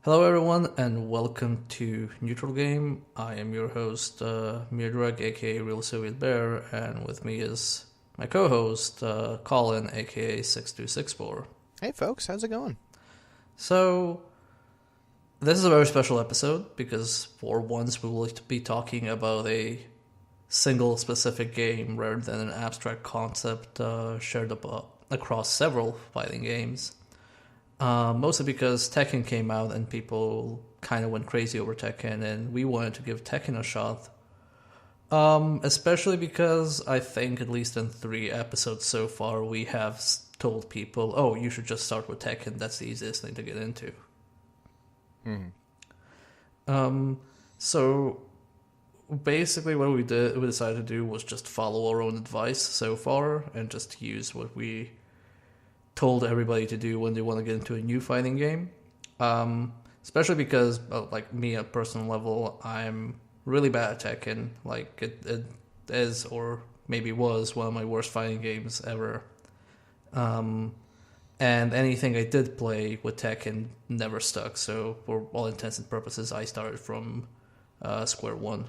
Hello, everyone, and welcome to Neutral Game. I am your host, Miodrag, aka Real Soviet Bear, and with me is my co-host, Colin, aka 6264. Hey folks, how's it going? So, this is a very special episode because for once we will be talking about a single specific game rather than an abstract concept shared across several fighting games. Mostly because Tekken came out and people kind of went crazy over Tekken, and we wanted to give Tekken a shot. Especially because I think, at least in 3 episodes so far, we have told people, oh, you should just start with Tekken, that's the easiest thing to get into. So basically what we decided to do was just follow our own advice so far and just use what we told everybody to do when they want to get into a new fighting game. Especially because, like me at a personal level, I'm really bad at Tekken. Like, it is, or maybe was, one of my worst fighting games ever. And anything I did play with Tekken never stuck, so for all intents and purposes, I started from square one.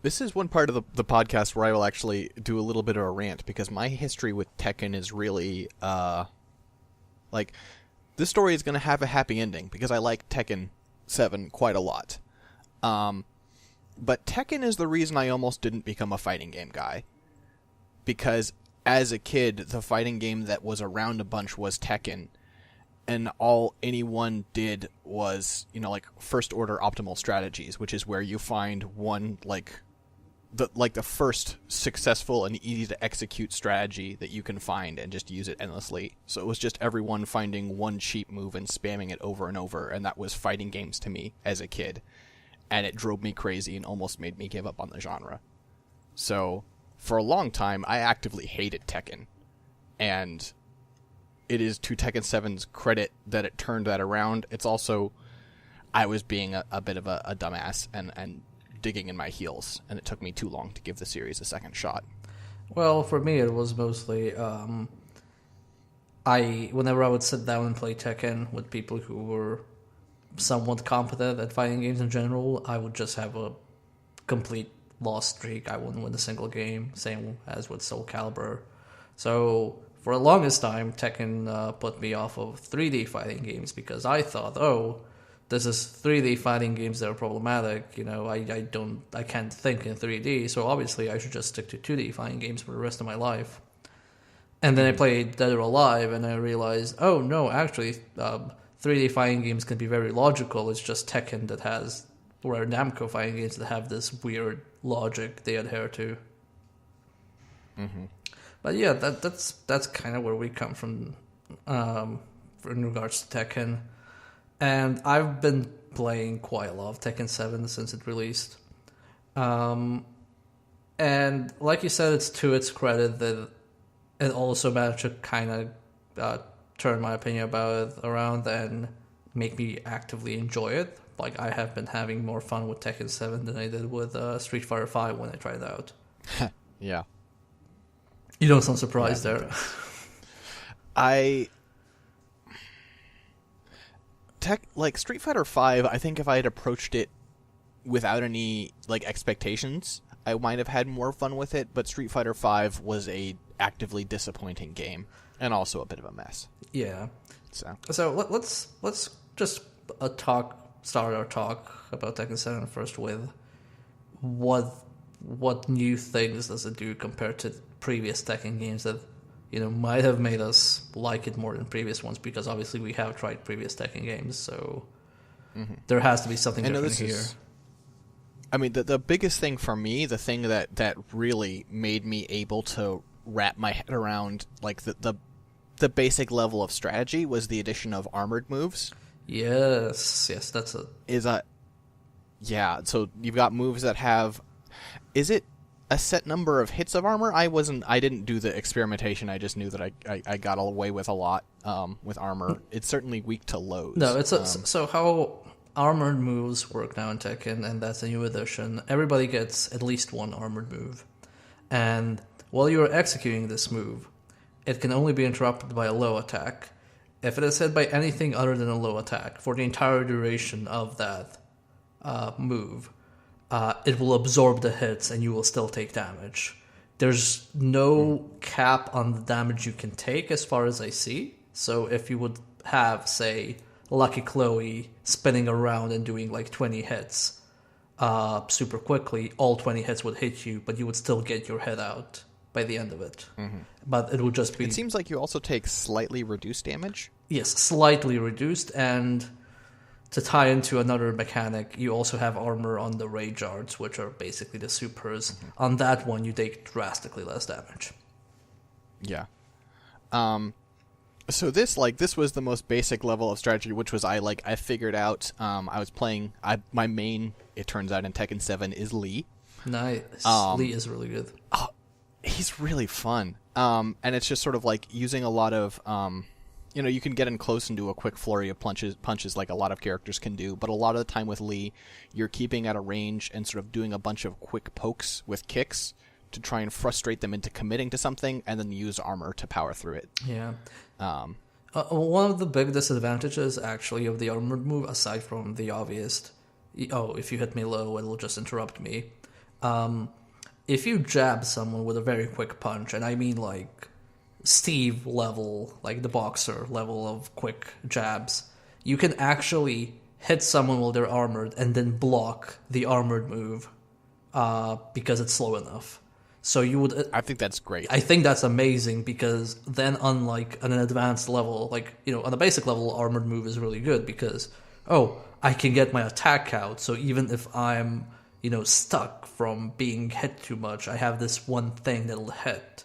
This is one part of the podcast where I will actually do a little bit of a rant, because my history with Tekken is really, this story is going to have a happy ending, because I like Tekken 7 quite a lot. But Tekken is the reason I almost didn't become a fighting game guy. Because as a kid, the fighting game that was around a bunch was Tekken, and all anyone did was, first order optimal strategies, which is where you find one, the first successful and easy to execute strategy that you can find and just use it endlessly. So it was just everyone finding one cheap move and spamming it over and over, and that was fighting games to me as a kid. And it drove me crazy and almost made me give up on the genre. So, for a long time, I actively hated Tekken. And it is to Tekken 7's credit that it turned that around. It's also, I was being a bit of a dumbass and digging in my heels, and it took me too long to give the series a second shot. Well, for me, it was mostly whenever I would sit down and play Tekken with people who were somewhat competent at fighting games in general, I would just have a complete loss streak. I wouldn't win a single game, same as with Soul Calibur. So for the longest time, Tekken put me off of 3D fighting games because I thought, this is 3D fighting games that are problematic. I can't think in 3D, so obviously I should just stick to 2D fighting games for the rest of my life. And then I played Dead or Alive, and I realized, oh no, actually, 3D fighting games can be very logical. It's just Tekken that has, or Namco fighting games that have this weird logic they adhere to. Mm-hmm. But yeah, that's kind of where we come from in regards to Tekken. And I've been playing quite a lot of Tekken 7 since it released. And like you said, it's to its credit that it also managed to kind of turn my opinion about it around and make me actively enjoy it. Like, I have been having more fun with Tekken 7 than I did with Street Fighter 5 when I tried it out. Yeah. You don't sound surprised there. Street Fighter 5, I think if I had approached it without any expectations, I might have had more fun with it, but Street Fighter 5 was a actively disappointing game and also a bit of a mess. Yeah. So let's just start our talk about Tekken 7 first with what new things does it do compared to previous Tekken games that might have made us like it more than previous ones, because obviously we have tried previous Tekken games, so there has to be something different here. The biggest thing for me, the thing that really made me able to wrap my head around the basic level of strategy was the addition of armored moves. Yes, that's it. So you've got moves that have, is it a set number of hits of armor? I didn't do the experimentation. I just knew that I got away with a lot with armor. It's certainly weak to lows. No, so how armored moves work now in Tekken, and that's a new addition. Everybody gets at least one armored move, and while you're executing this move, it can only be interrupted by a low attack, if it is hit by anything other than a low attack for the entire duration of that move, it will absorb the hits and you will still take damage. There's no cap on the damage you can take as far as I see. So if you would have, say, Lucky Chloe spinning around and doing like 20 hits super quickly, all 20 hits would hit you, but you would still get your head out by the end of it. But it would just be... It seems like you also take slightly reduced damage. Yes, slightly reduced, and to tie into another mechanic, you also have armor on the Rage Arts, which are basically the supers. On that one, you take drastically less damage. Yeah. So this was the most basic level of strategy, which was I figured out. I was playing. My main, it turns out, in Tekken 7 is Lee. Nice. Lee is really good. Oh, he's really fun. And it's just sort of like using a lot of, you can get in close and do a quick flurry of punches like a lot of characters can do. But a lot of the time with Lee, you're keeping at a range and sort of doing a bunch of quick pokes with kicks to try and frustrate them into committing to something, and then use armor to power through it. Yeah. One of the big disadvantages, actually, of the armored move, aside from the obvious, if you hit me low, it'll just interrupt me. If you jab someone with a very quick punch, and I mean like Steve level, like the boxer level of quick jabs, you can actually hit someone while they're armored and then block the armored move because it's slow enough. So you would... I think that's great. I think that's amazing, because then, unlike on an advanced level, like, on a basic level, armored move is really good because, I can get my attack out. So even if I'm, stuck from being hit too much, I have this one thing that'll hit.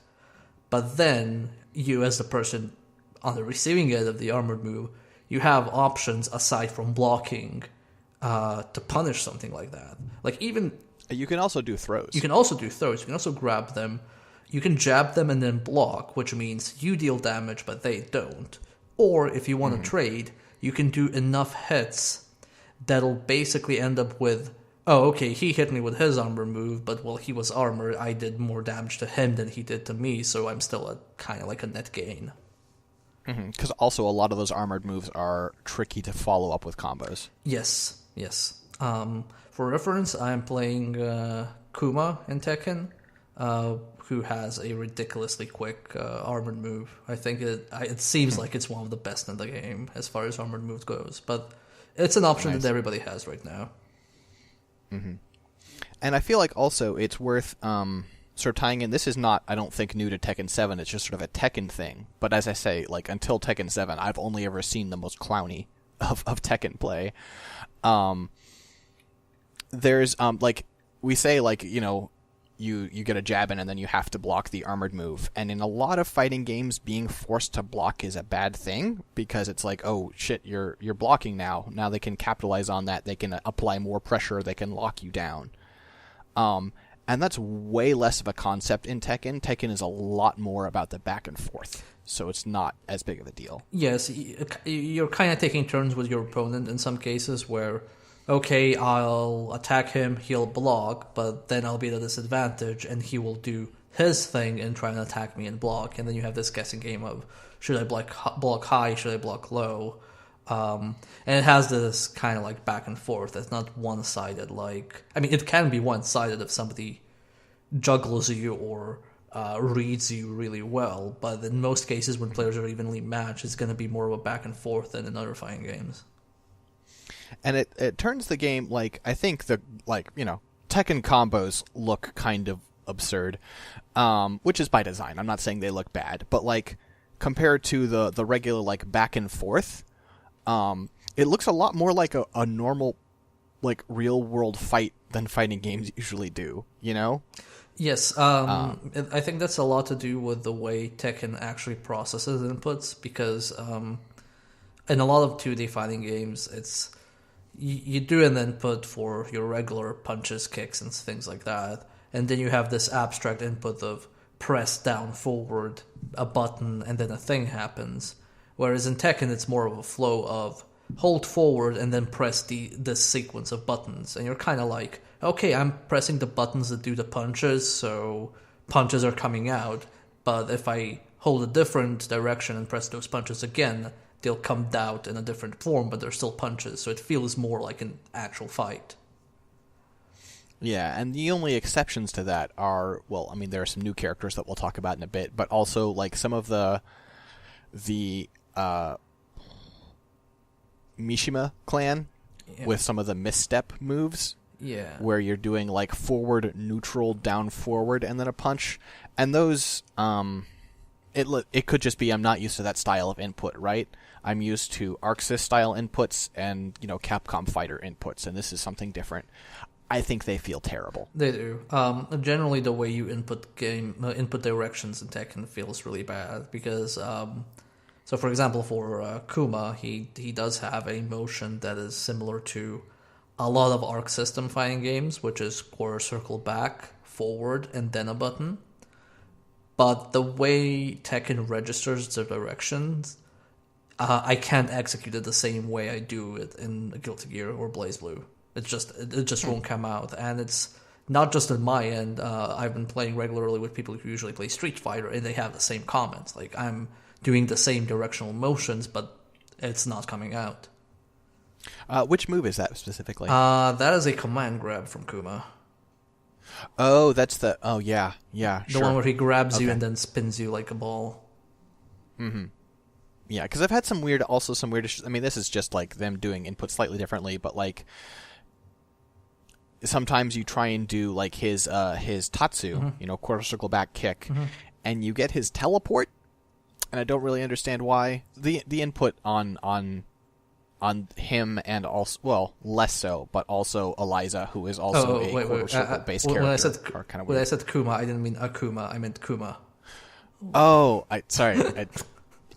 But then, you as the person on the receiving end of the armored move, you have options aside from blocking to punish something like that. Like, even... You can also do throws. You can also do throws. You can also grab them. You can jab them and then block, which means you deal damage, but they don't. Or, if you want to trade, you can do enough hits that'll basically end up with, he hit me with his armor move, but while he was armored, I did more damage to him than he did to me, so I'm still kind of like a net gain. Because also a lot of those armored moves are tricky to follow up with combos. Yes. For reference, I'm playing Kuma in Tekken, who has a ridiculously quick armored move. I think it seems like it's one of the best in the game as far as armored moves goes, but it's an option that everybody has right now. And I feel like also it's worth sort of tying in. This is not, I don't think, new to Tekken 7. It's just sort of a Tekken thing. But as I say, like, until Tekken 7, I've only ever seen the most clowny of Tekken play. There's we say, like, you get a jab in and then you have to block the armored move, and in a lot of fighting games, being forced to block is a bad thing, because it's like, oh shit, you're blocking now they can capitalize on that, they can apply more pressure, they can lock you down, and that's way less of a concept in Tekken is a lot more about the back and forth, so it's not as big of a deal. Yes, you're kind of taking turns with your opponent in some cases, where I'll attack him, he'll block, but then I'll be at a disadvantage, and he will do his thing and try and attack me and block, and then you have this guessing game of, should I block high, should I block low? And it has this kind of like back and forth. It's not one-sided. It can be one-sided if somebody juggles you or reads you really well, but in most cases when players are evenly matched, it's going to be more of a back and forth than in other fighting games. And it turns the game, I think Tekken combos look kind of absurd, which is by design. I'm not saying they look bad, but compared to the regular back and forth, it looks a lot more like a normal real world fight than fighting games usually do, Yes, I think that's a lot to do with the way Tekken actually processes inputs, because in a lot of 2D fighting games, it's you do an input for your regular punches, kicks, and things like that, and then you have this abstract input of press down forward a button and then a thing happens. Whereas in Tekken, it's more of a flow of hold forward and then press this sequence of buttons, and you're kind of like, I'm pressing the buttons that do the punches, so punches are coming out, but if I hold a different direction and press those punches again, they'll come out in a different form, but they're still punches, so it feels more like an actual fight. Yeah, and the only exceptions to that are, well, I mean, there are some new characters that we'll talk about in a bit, but also like some of the Mishima clan with some of the misstep moves. Yeah. Where you're doing like forward, neutral, down, forward, and then a punch. And those, it could just be I'm not used to that style of input, right? I'm used to ArcSys style inputs and, Capcom Fighter inputs, and this is something different. I think they feel terrible. They do. Generally, the way you input directions in Tekken feels really bad because, so for example, for Kuma, he does have a motion that is similar to a lot of Arc System fighting games, which is quarter circle back, forward, and then a button. But the way Tekken registers the directions, I can't execute it the same way I do it in Guilty Gear or BlazBlue. It just won't come out, and it's not just on my end. I've been playing regularly with people who usually play Street Fighter, and they have the same comments. Like, I'm doing the same directional motions, but it's not coming out. Which move is that specifically? That is a command grab from Kuma. Oh, that's the... Oh, yeah, The sure. one where he grabs you and then spins you like a ball. Mm-hmm. Yeah, because I've had some weird issues. I mean, this is just like them doing input slightly differently, but like... Sometimes you try and do like his Tatsu, quarter circle back kick, and you get his teleport, and I don't really understand why. The input on him and also, well, less so, but also Eliza, who is also a quarter circle based character, are kind of weird. When I said Kuma, I didn't mean Akuma, I meant Kuma. Oh, sorry.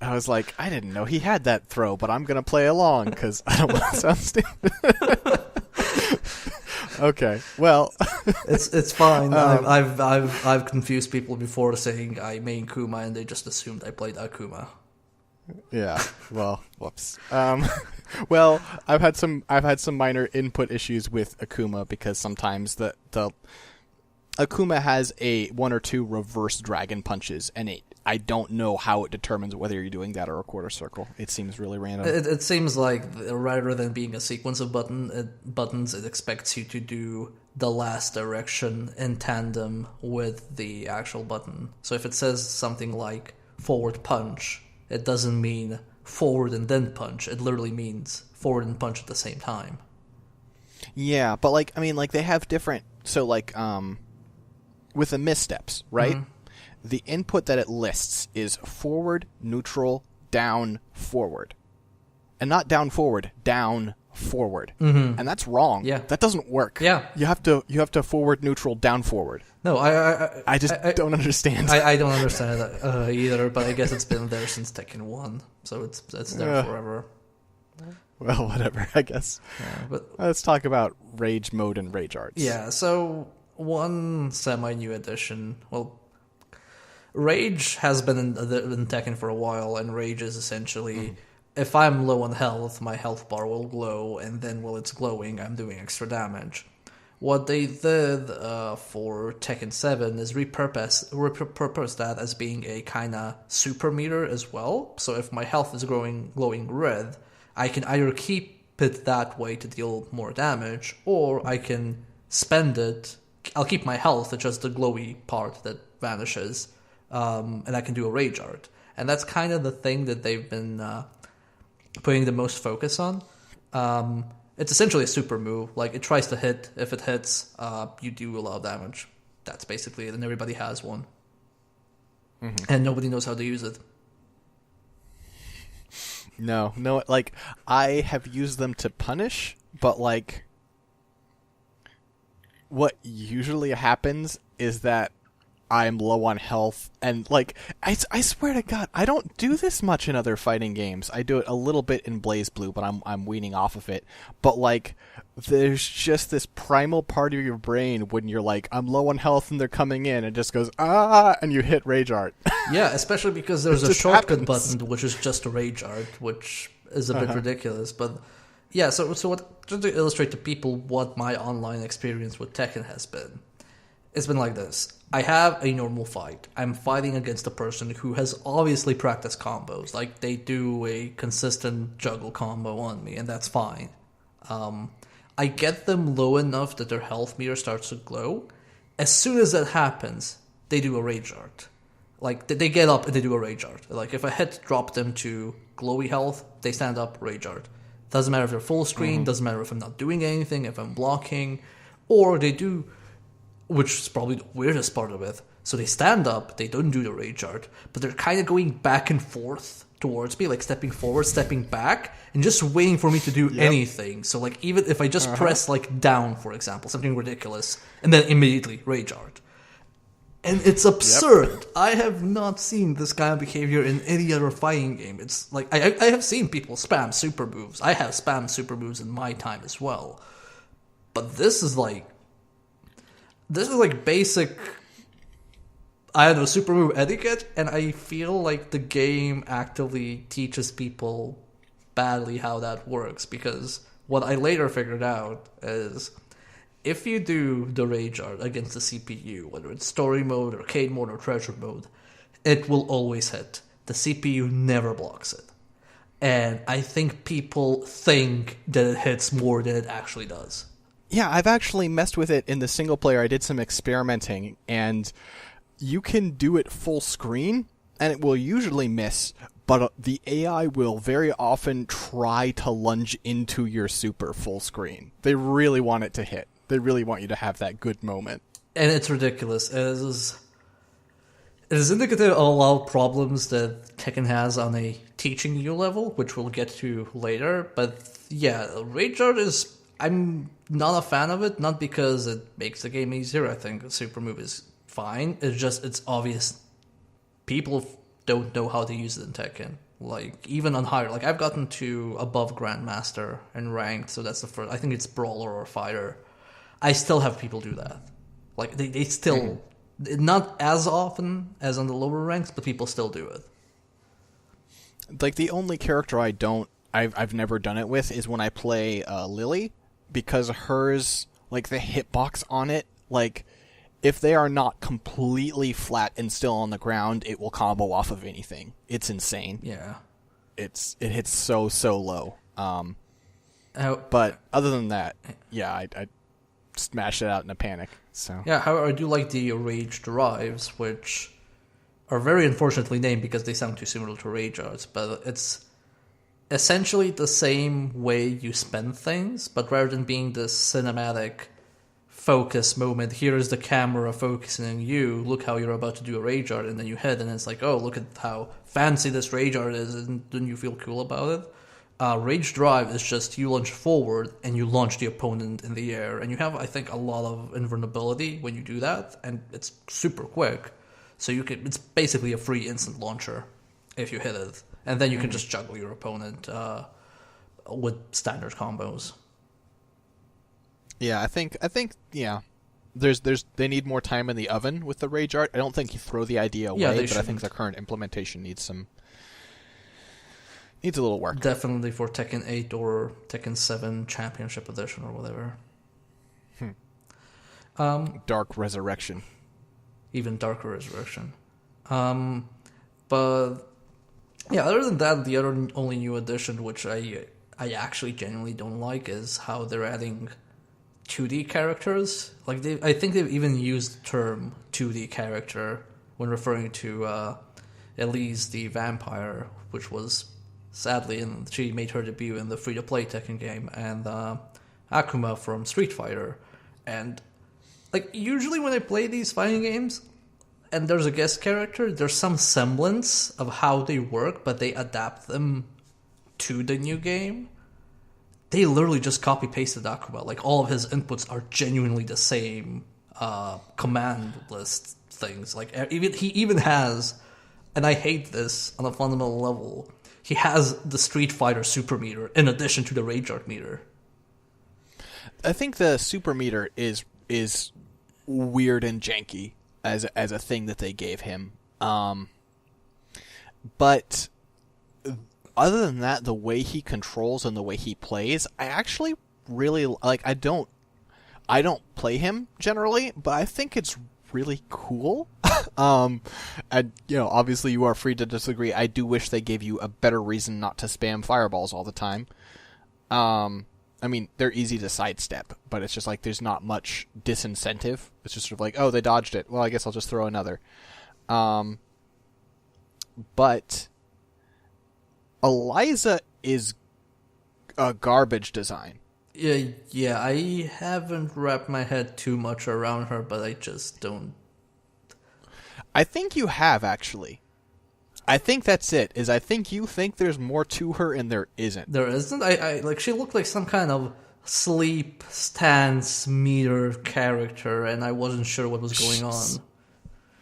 I was like, I didn't know he had that throw, but I'm gonna play along because I don't want to sound stupid. Okay, well, it's fine. I've confused people before saying I main Kuma, and they just assumed I played Akuma. Yeah. Well, whoops. Well, I've had some minor input issues with Akuma because sometimes the Akuma has a one or two reverse dragon punches, and I don't know how it determines whether you're doing that or a quarter circle. It seems really random. It seems like rather than being a sequence of buttons, it expects you to do the last direction in tandem with the actual button. So if it says something like forward punch, it doesn't mean forward and then punch. It literally means forward and punch at the same time. Yeah, but like, I mean, like they have different, so like, with the missteps, right? Mm-hmm. The input that it lists is forward, neutral, down, forward. And not down, forward, down, forward. Mm-hmm. And that's wrong. Yeah. That doesn't work. Yeah. You have to forward, neutral, down, forward. No, I just don't understand. I don't understand that either, but I guess it's been there since Tekken 1, so it's there forever. Well, whatever, I guess. Yeah, but let's talk about Rage Mode and Rage Arts. Yeah, so one semi-new addition, well, Rage has been in Tekken for a while, and Rage is essentially, if I'm low on health, my health bar will glow, and then while it's glowing, I'm doing extra damage. What they did for Tekken 7 is repurpose that as being a kind of super meter as well. So if my health is glowing red, I can either keep it that way to deal more damage, or I can spend it. I'll keep my health, it's just the glowy part that vanishes, and I can do a Rage Art. And that's kind of the thing that they've been putting the most focus on. It's essentially a super move. Like, it tries to hit. If it hits, you do a lot of damage. That's basically it, and everybody has one. Mm-hmm. And nobody knows how to use it. No, like, I have used them to punish, but, like, what usually happens is that I'm low on health, and, like, I swear to God, I don't do this much in other fighting games. I do it a little bit in BlazBlue, but I'm weaning off of it. But, like, there's just this primal part of your brain when you're like, I'm low on health and they're coming in, and it just goes, and you hit Rage Art. Yeah, especially because there's a shortcut button, which is just a Rage Art, which is a bit ridiculous. But, yeah, so what, just to illustrate to people what my online experience with Tekken has been, It's been like this. I have a normal fight. I'm fighting against a person who has obviously practiced combos. Like, they do a consistent juggle combo on me, and that's fine. I get them low enough that their health meter starts to glow. As soon as that happens, they do a rage art. Like, they get up and they do a rage art. Like, if I hit drop them to glowy health, they stand up, rage art. Doesn't matter if they're full screen, doesn't matter if I'm not doing anything, if I'm blocking, or they do, which is probably the weirdest part of it. So they stand up, they don't do the rage art, but they're kind of going back and forth towards me, like stepping forward, stepping back, and just waiting for me to do anything. So like even if I just press like down, for example, something ridiculous, and then immediately rage art. And it's absurd. I have not seen this kind of behavior in any other fighting game. It's like I have seen people spam super moves. I have spammed super moves in my time as well. But this is like basic, I don't know, super move etiquette, and I feel like the game actively teaches people badly how that works, because what I later figured out is if you do the rage art against the CPU, whether it's story mode, arcade mode, or treasure mode, it will always hit. The CPU never blocks it. And I think people think that it hits more than it actually does. Yeah, I've actually messed with it in the single player. I did some experimenting, and you can do it full screen, and it will usually miss, but the AI will very often try to lunge into your super full screen. They really want it to hit. They really want you to have that good moment. And it's ridiculous. It is indicative of a lot of problems that Tekken has on a teaching you level, which we'll get to later. But yeah, Rage Art is... I'm not a fan of it, not because it makes the game easier. I think the super move is fine. It's just, it's obvious people don't know how to use it in Tekken. Like, even on higher... Like, I've gotten to above Grandmaster and ranked, so that's the first... I think it's Brawler or Fighter. I still have people do that. Like, they still... Not as often as on the lower ranks, but people still do it. Like, the only character I've never done it with is when I play Lily, because hers, like, the hitbox on it, like, if they are not completely flat and still on the ground, it will combo off of anything. It's insane. Yeah. It hits so low. But other than that, yeah, I smashed it out in a panic. So yeah, however, I do like the Rage Drives, which are very unfortunately named because they sound too similar to Rage Arts, but it's essentially the same way you spend things, but rather than being this cinematic focus moment, here is the camera focusing on you, look how you're about to do a Rage Art, and then you hit, and it's like, oh, look at how fancy this Rage Art is, and then you feel cool about it. Rage Drive is just you launch forward and you launch the opponent in the air, and you have, I think, a lot of invulnerability when you do that, and it's super quick. So it's basically a free instant launcher if you hit it, and then you can just juggle your opponent with standard combos. Yeah, I think yeah. They need more time in the oven with the Rage Art. I don't think you throw the idea away, but I think the current implementation needs a little work. Definitely for Tekken 8 or Tekken 7 Championship Edition or whatever. Dark Resurrection. Even Darker Resurrection. But yeah, other than that, the only new addition, which I actually genuinely don't like, is how they're adding 2D characters. Like, I think they've even used the term 2D character when referring to Elise the vampire, which was... Sadly, and she made her debut in the free-to-play Tekken game, and Akuma from Street Fighter. And, like, usually when I play these fighting games, and there's a guest character, there's some semblance of how they work, but they adapt them to the new game. They literally just copy-pasted Akuma. Like, all of his inputs are genuinely the same command list things. Like, he even has, and I hate this on a fundamental level... He has the Street Fighter super meter in addition to the Rage Art meter. I think the super meter is weird and janky as a thing that they gave him. But other than that, the way he controls and the way he plays, I actually really like. I don't play him generally, but I think it's really cool. And obviously you are free to disagree. I do wish they gave you a better reason not to spam fireballs all the time. I mean, they're easy to sidestep, but it's just like there's not much disincentive. It's just sort of like, oh, they dodged it. Well, I guess I'll just throw another. But Eliza is a garbage design. Yeah, I haven't wrapped my head too much around her, but I just don't. I think you have, actually. I think that's it, I think you think there's more to her and there isn't. There isn't? She looked like some kind of sleep stance meter character, and I wasn't sure what was going on.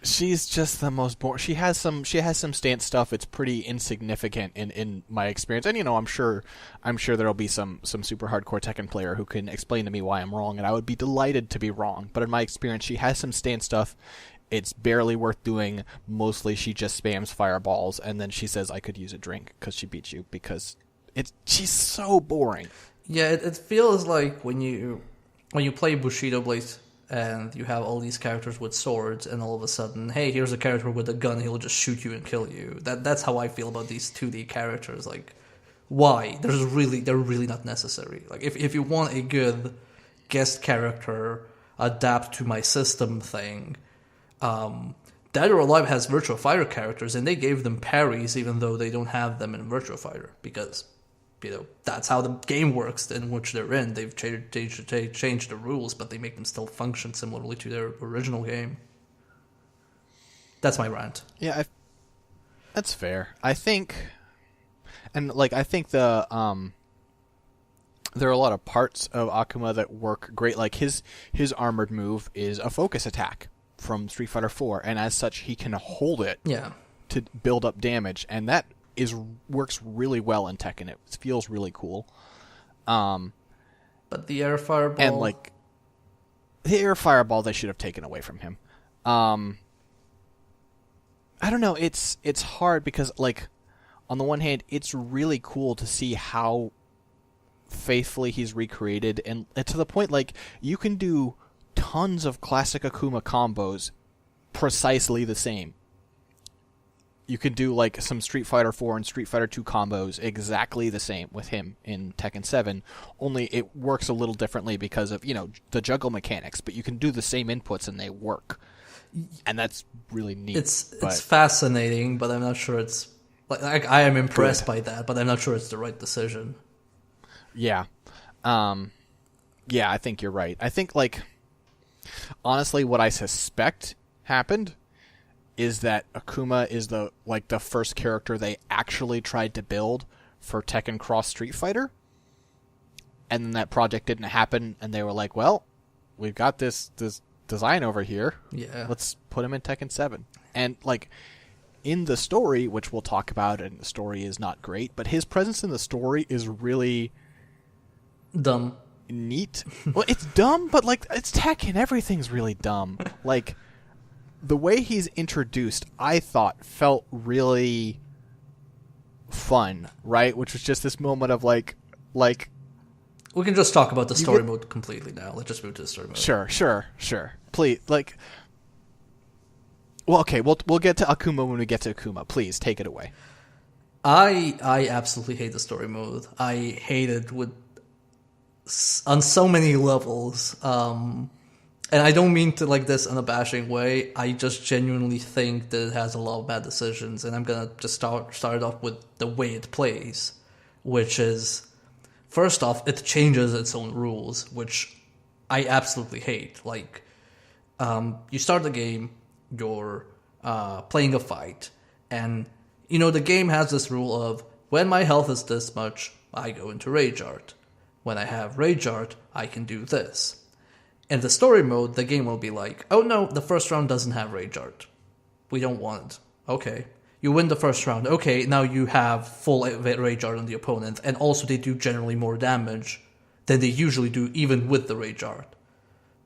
She's just the most boring. She has some stance stuff. It's pretty insignificant in my experience. And I'm sure there'll be some super hardcore Tekken player who can explain to me why I'm wrong, and I would be delighted to be wrong. But in my experience, she has some stance stuff. It's barely worth doing. Mostly she just spams fireballs, and then she says I could use a drink because she beat you, because she's so boring. Yeah, it feels like when you play Bushido Blade and you have all these characters with swords, and all of a sudden, hey, here's a character with a gun, he'll just shoot you and kill you. That's how I feel about these 2D characters. Like, why? They're really not necessary. Like, if you want a good guest character, adapt to my system thing, Dead or Alive has Virtua Fighter characters, and they gave them parries even though they don't have them in Virtua Fighter, because that's how the game works in which they're in. They've changed the rules, but they make them still function similarly to their original game. That's my rant. Yeah, that's fair. I think, and I think there are a lot of parts of Akuma that work great. Like his armored move is a focus attack from Street Fighter 4, and as such he can hold it to build up damage, and that works really well in Tekken. It feels really cool. But the air fireball, and the air fireball, they should have taken away from him. I don't know. It's hard because on the one hand, it's really cool to see how faithfully he's recreated, and to the point you can do tons of classic Akuma combos precisely the same. You can do some Street Fighter 4 and Street Fighter 2 combos exactly the same with him in Tekken 7, only it works a little differently because of, the juggle mechanics, but you can do the same inputs and they work. And that's really neat. It's fascinating, but I'm not sure it's... I am impressed by that, but I'm not sure it's the right decision. Yeah. Yeah, I think you're right. I think, honestly, what I suspect happened is that Akuma is the first character they actually tried to build for Tekken Cross Street Fighter, and then that project didn't happen, and they were like, well, we've got this design over here. Yeah. Let's put him in Tekken 7. And, in the story, which we'll talk about, and the story is not great, but his presence in the story is really... dumb. Neat. Well, it's dumb, but, it's Tekken. Everything's really dumb. The way he's introduced, I thought, felt really fun, right? Which was just this moment of, we can just talk about the story mode completely now. Let's just move to the story mode. Sure. Please, well, okay, we'll get to Akuma when we get to Akuma. Please, take it away. I absolutely hate the story mode. I hate it on so many levels. And I don't mean to this in a bashing way. I just genuinely think that it has a lot of bad decisions, and I'm gonna just start it off with the way it plays, which is, first off, it changes its own rules, which I absolutely hate. You start the game, you're playing a fight, and the game has this rule of, when my health is this much, I go into Rage Art. When I have Rage Art, I can do this. In the story mode, the game will be like, oh no, the first round doesn't have Rage Art. We don't want it. Okay. You win the first round. Okay, now you have full Rage Art on the opponent, and also they do generally more damage than they usually do, even with the Rage Art.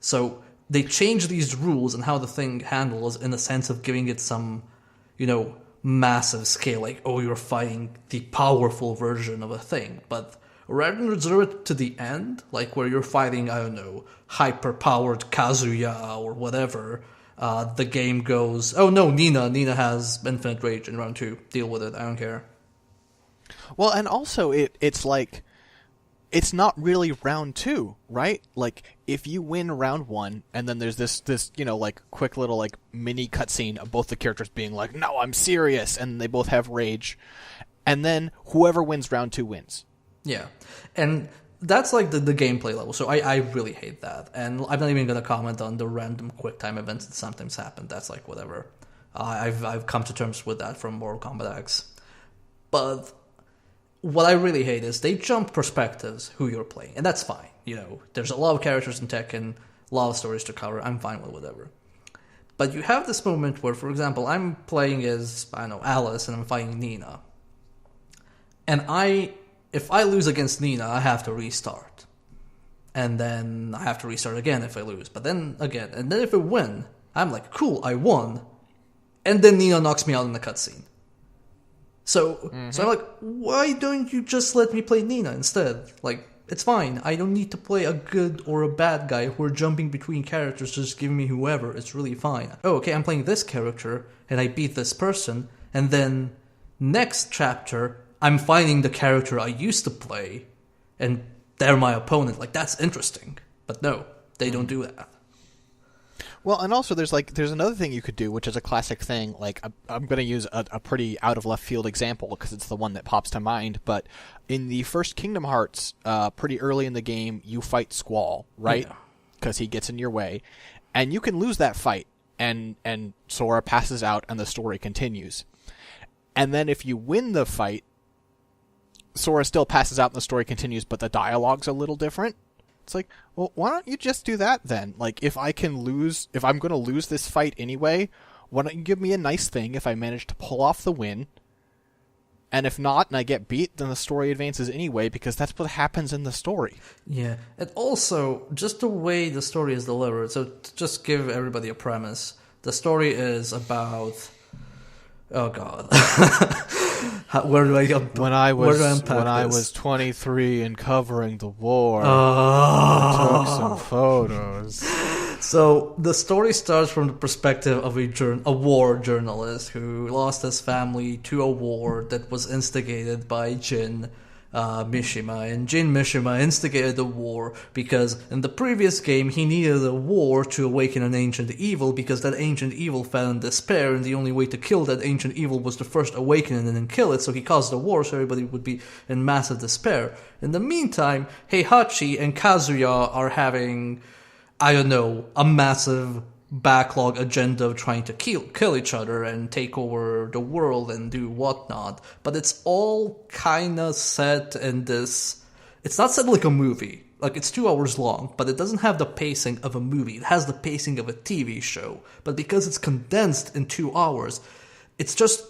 So they change these rules and how the thing handles in the sense of giving it some, massive scale, you're fighting the powerful version of a thing. But rather than reserve it to the end, like where you're fighting, I don't know, hyper-powered Kazuya or whatever, the game goes, oh no, Nina has infinite rage in round 2. Deal with it, I don't care. Well, and also it's like, it's not really round 2, right? Like, if you win round 1, and then there's this like, quick little, like, mini cutscene of both the characters being like, no, I'm serious, and they both have rage, and then whoever wins round 2 wins. Yeah, and that's like the gameplay level, so I really hate that, and I'm not even going to comment on the random quick time events that sometimes happen. That's like, whatever. I've come to terms with that from Mortal Kombat X. But what I really hate is they jump perspectives who you're playing, and that's fine. There's a lot of characters in Tekken, a lot of stories to cover. I'm fine with whatever. But you have this moment where, for example, I'm playing as, I don't know, Alice, and I'm fighting Nina. And if I lose against Nina, I have to restart. And then I have to restart again if I lose. But then again, and then if I win, I'm like, cool, I won. And then Nina knocks me out in the cutscene. So I'm like, why don't you just let me play Nina instead? Like, it's fine. I don't need to play a good or a bad guy who are jumping between characters, just give me whoever. It's really fine. Oh, okay, I'm playing this character, and I beat this person, and then next chapter, I'm finding the character I used to play, and they're my opponent. Like, that's interesting. But no, they don't do that. Well, and also there's another thing you could do, which is a classic thing. Like, I'm going to use a pretty out of left field example because it's the one that pops to mind. But in the first Kingdom Hearts, pretty early in the game, you fight Squall, right? Because he gets in your way, and you can lose that fight, and Sora passes out, and the story continues. And then if you win the fight, Sora still passes out, and the story continues, but the dialogue's a little different. It's like, well, why don't you just do that then? Like, if I'm going to lose this fight anyway, why don't you give me a nice thing if I manage to pull off the win? And if not, and I get beat, then the story advances anyway, because that's what happens in the story. Yeah, and also, just the way the story is delivered, so to just give everybody a premise, the story is about... Oh, God. Where do I go? When I was 23 and covering the war, I took some photos. So the story starts from the perspective of a war journalist who lost his family to a war that was instigated by Jin Mishima. And Jin Mishima instigated the war because in the previous game he needed a war to awaken an ancient evil, because that ancient evil fell in despair, and the only way to kill that ancient evil was to first awaken it and then kill it. So he caused a war so everybody would be in massive despair. In the meantime, Heihachi and Kazuya are having, I don't know, a massive backlog agenda of trying to kill each other and take over the world and do whatnot. But it's all kind of set in this... It's not set like a movie. Like, it's 2 hours long, but it doesn't have the pacing of a movie. It has the pacing of a TV show. But because it's condensed in 2 hours, it's just...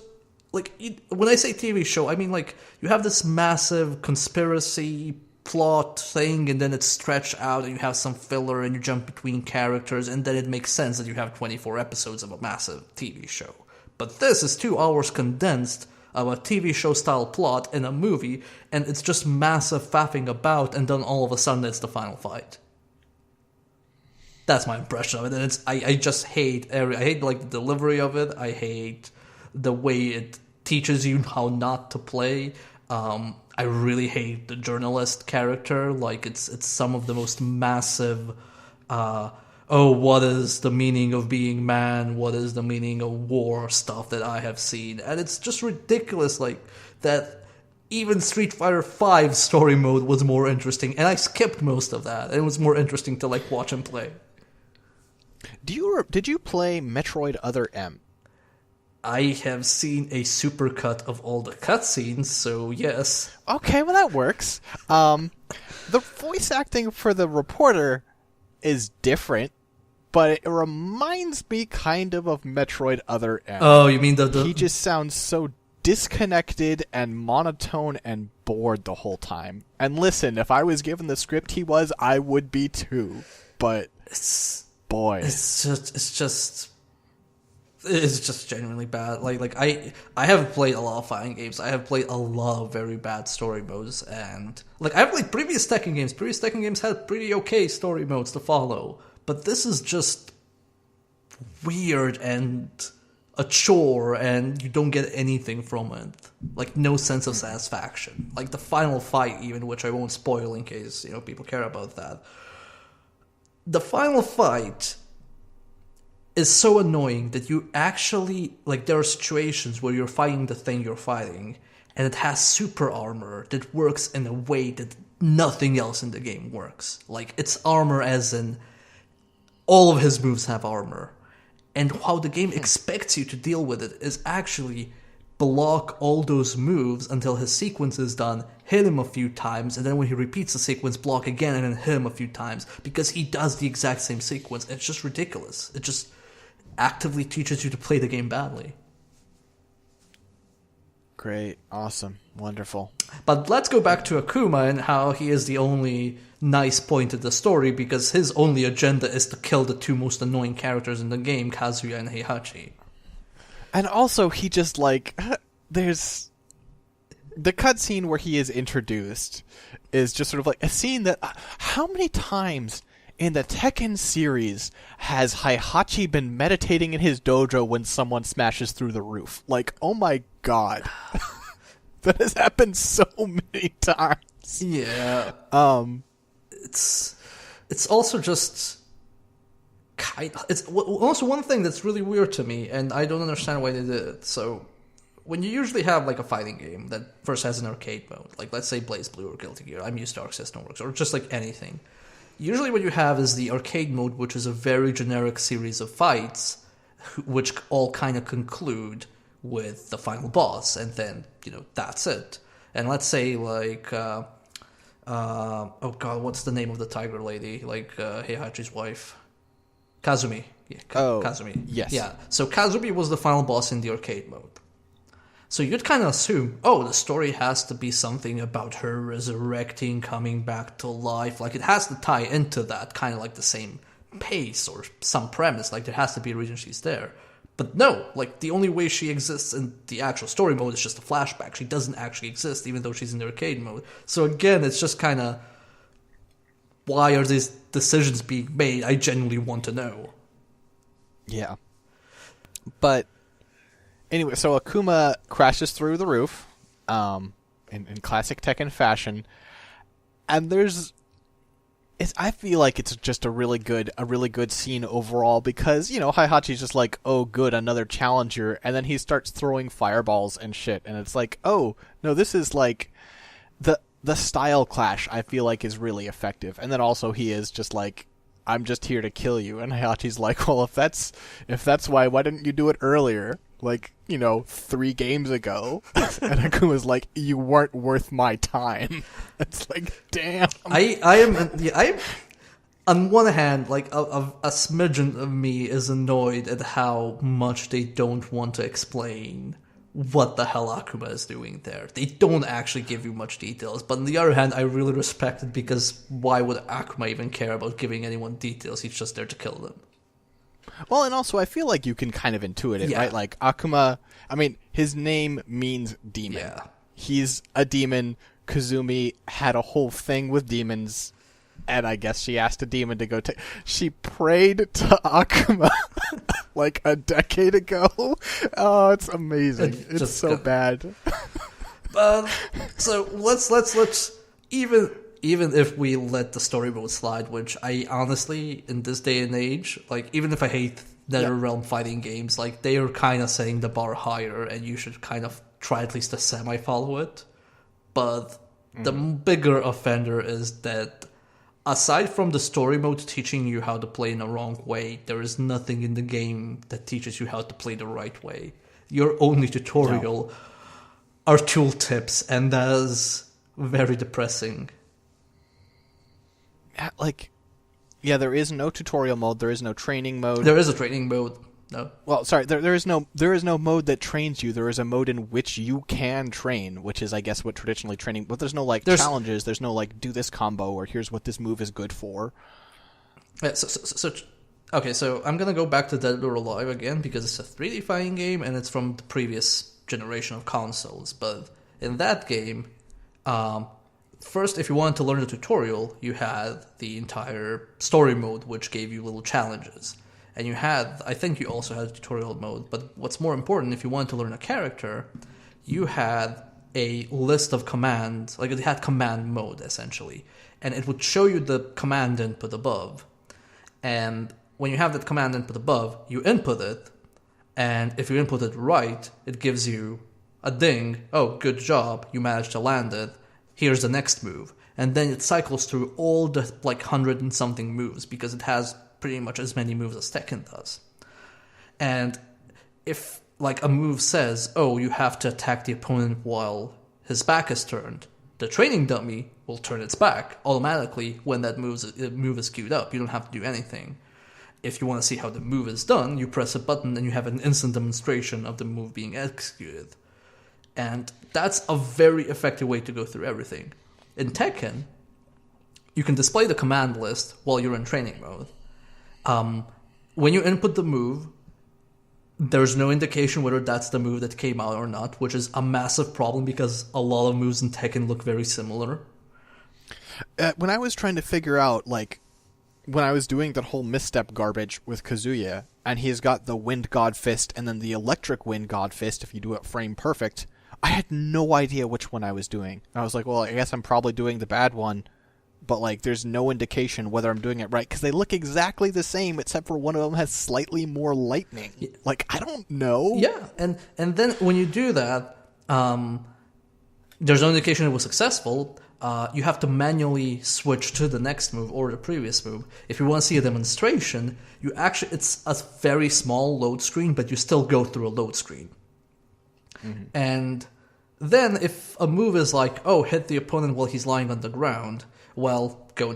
Like, when I say TV show, I mean, like, you have this massive conspiracy plot thing, and then it's stretched out, and you have some filler, and you jump between characters, and then it makes sense that you have 24 episodes of a massive TV show. But this is 2 hours condensed of a TV show style plot in a movie, and it's just massive faffing about, and then all of a sudden it's the final fight. That's my impression of it, and I just hate I hate like the delivery of it. I hate the way it teaches you how not to play. I really hate the journalist character. Like, it's some of the most massive, what is the meaning of being man? What is the meaning of war stuff that I have seen? And it's just ridiculous, like, that even Street Fighter V story mode was more interesting. And I skipped most of that. And it was more interesting to, like, watch him play. Did you play Metroid Other M? I have seen a supercut of all the cutscenes, so yes. Okay, well that works. The voice acting for the reporter is different, but it reminds me kind of Metroid Other M. Oh, you mean the... He just sounds so disconnected and monotone and bored the whole time. And listen, if I was given the script he was, I would be too. But, boy. It's just... It's just genuinely bad. I have played a lot of fighting games. I have played a lot of very bad story modes, and I've played previous Tekken games. Previous Tekken games had pretty okay story modes to follow, but this is just weird and a chore, and you don't get anything from it. No sense of satisfaction. The final fight, even, which I won't spoil in case people care about that. The final fight is so annoying that you actually, there are situations where you're fighting the thing you're fighting, and it has super armor that works in a way that nothing else in the game works. It's armor as in all of his moves have armor. And how the game expects you to deal with it is actually block all those moves until his sequence is done, hit him a few times, and then when he repeats the sequence, block again and then hit him a few times, because he does the exact same sequence. It's just ridiculous. It just actively teaches you to play the game badly. Great. Awesome. Wonderful. But let's go back to Akuma and how he is the only nice point of the story, because his only agenda is to kill the two most annoying characters in the game, Kazuya and Heihachi. And also, he just, there's... The cutscene where he is introduced is just sort of a scene that... How many times in the Tekken series has Heihachi been meditating in his dojo when someone smashes through the roof? Oh my god. That has happened so many times. Yeah. It's also just it's also one thing that's really weird to me, and I don't understand why they did it. So when you usually have a fighting game that first has an arcade mode, let's say Blaze Blue or Guilty Gear, I'm used to Arc System Works, or just anything. Usually what you have is the arcade mode, which is a very generic series of fights, which all kind of conclude with the final boss, and then, that's it. And let's say, oh god, what's the name of the tiger lady? Heihachi's wife? Kazumi. Yeah, Kazumi. Yes. Yeah, so Kazumi was the final boss in the arcade mode. So you'd kind of assume, the story has to be something about her resurrecting, coming back to life. It has to tie into that, kind of the same pace or some premise. There has to be a reason she's there. But no, the only way she exists in the actual story mode is just a flashback. She doesn't actually exist, even though she's in the arcade mode. So again, it's just kind of, why are these decisions being made? I genuinely want to know. Yeah. But anyway, so Akuma crashes through the roof, in classic Tekken fashion, and I feel like it's just a really good scene overall, because Heihachi's just oh good, another challenger, and then he starts throwing fireballs and shit, and it's oh no, this is the style clash. I feel is really effective, and then also he is just I'm just here to kill you, and Heihachi's well, if that's why didn't you do it earlier? 3 games ago. And Akuma's you weren't worth my time. It's damn. I am on one hand, a smidgen of me is annoyed at how much they don't want to explain what the hell Akuma is doing there. They don't actually give you much details, but on the other hand, I really respect it, because why would Akuma even care about giving anyone details? He's just there to kill them. Well, and also I feel you can kind of intuit it, yeah. right? Akuma, his name means demon. Yeah. He's a demon. Kazumi had a whole thing with demons, and I guess she asked a demon to go take... She prayed to Akuma a decade ago. Oh, it's amazing. It's so bad. But so let's even if we let the story mode slide, which I honestly, in this day and age, even if I hate NetherRealm fighting games, they are kind of setting the bar higher, and you should kind of try at least to semi-follow it. But the bigger offender is that, aside from the story mode teaching you how to play in the wrong way, there is nothing in the game that teaches you how to play the right way. Your only tutorial are tooltips, and that is very depressing. There is no tutorial mode. There is no training mode. There is a training mode. No. Well, sorry. There is no mode that trains you. There is a mode in which you can train, which is, I guess, what traditionally training. But there's no challenges. There's no do this combo, or here's what this move is good for. Yeah, so Okay, so I'm gonna go back to Dead or Alive again because it's a 3D fighting game and it's from the previous generation of consoles. But in that game, um, first, if you wanted to learn the tutorial, you had the entire story mode, which gave you little challenges. And you had, I think you also had a tutorial mode, but what's more important, if you wanted to learn a character, you had a list of commands, like it had command mode, essentially. And it would show you the command input above. And when you have that command input above, you input it, and if you input it right, it gives you a ding, oh, good job, you managed to land it, here's the next move. And then it cycles through all the, 100 and something moves, because it has pretty much as many moves as Tekken does. And if, a move says, oh, you have to attack the opponent while his back is turned, the training dummy will turn its back automatically when that move is queued up. You don't have to do anything. If you want to see how the move is done, you press a button and you have an instant demonstration of the move being executed. And that's a very effective way to go through everything. In Tekken, you can display the command list while you're in training mode. When you input the move, there's no indication whether that's the move that came out or not, which is a massive problem because a lot of moves in Tekken look very similar. When I was trying to figure out, when I was doing that whole misstep garbage with Kazuya, and he's got the Wind God Fist and then the Electric Wind God Fist if you do it frame perfect, I had no idea which one I was doing. I was like, well, I guess I'm probably doing the bad one, but there's no indication whether I'm doing it right, because they look exactly the same, except for one of them has slightly more lightning. I don't know. Yeah, and then when you do that, there's no indication it was successful. You have to manually switch to the next move or the previous move. If you want to see a demonstration, it's a very small load screen, but you still go through a load screen. Mm-hmm. And then if a move is hit the opponent while he's lying on the ground, well, go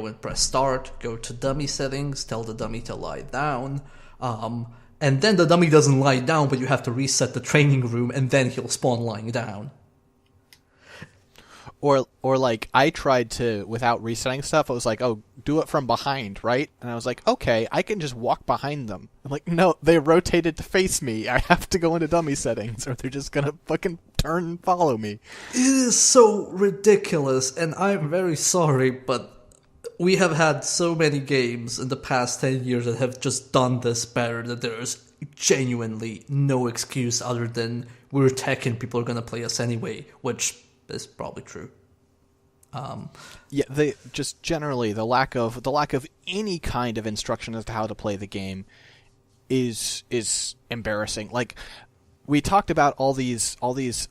and press start, go to dummy settings, tell the dummy to lie down, and then the dummy doesn't lie down, but you have to reset the training room, and then he'll spawn lying down. Or I tried to, without resetting stuff, I was like, oh, do it from behind, right? And I was like, okay, I can just walk behind them. I'm like, no, they rotated to face me. I have to go into dummy settings, or they're just gonna fucking turn and follow me. It is so ridiculous, and I'm very sorry, but we have had so many games in the past 10 years that have just done this better that there is genuinely no excuse other than we're Tekken, people are gonna play us anyway, which is probably true. Yeah, they just generally the lack of any kind of instruction as to how to play the game is embarrassing. We talked about all these